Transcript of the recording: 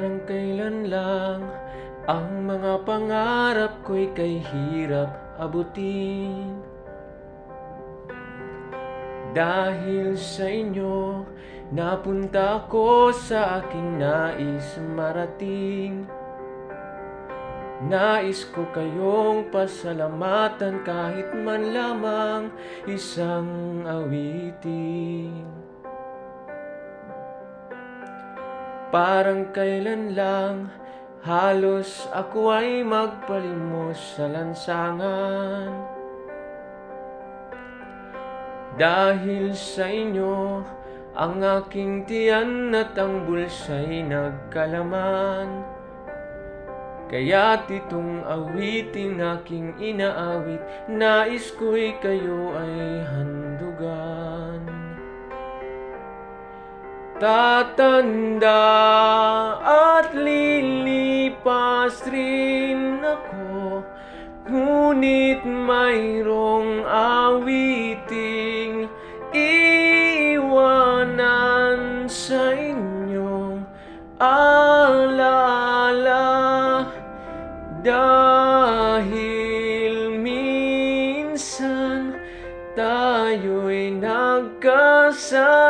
Parang kailan lang ang mga pangarap ko'y kay hirap abutin. Dahil sa inyo, napunta ako sa aking nais marating. Nais ko kayong pasalamatan kahit man lamang isang awitin. Parang kailan lang, halos ako ay magpalimos sa lansangan. Dahil sa inyo, ang aking tiyan at ang bulsa'y nagkalaman. Kaya't itong awiting aking inaawit, nais ko'y kayo ay handugan. Tatanda at lilipas rin ako, ngunit mayroong awiting iiwanan sa inyong alaala. Dahil minsan tayo'y nagkasama.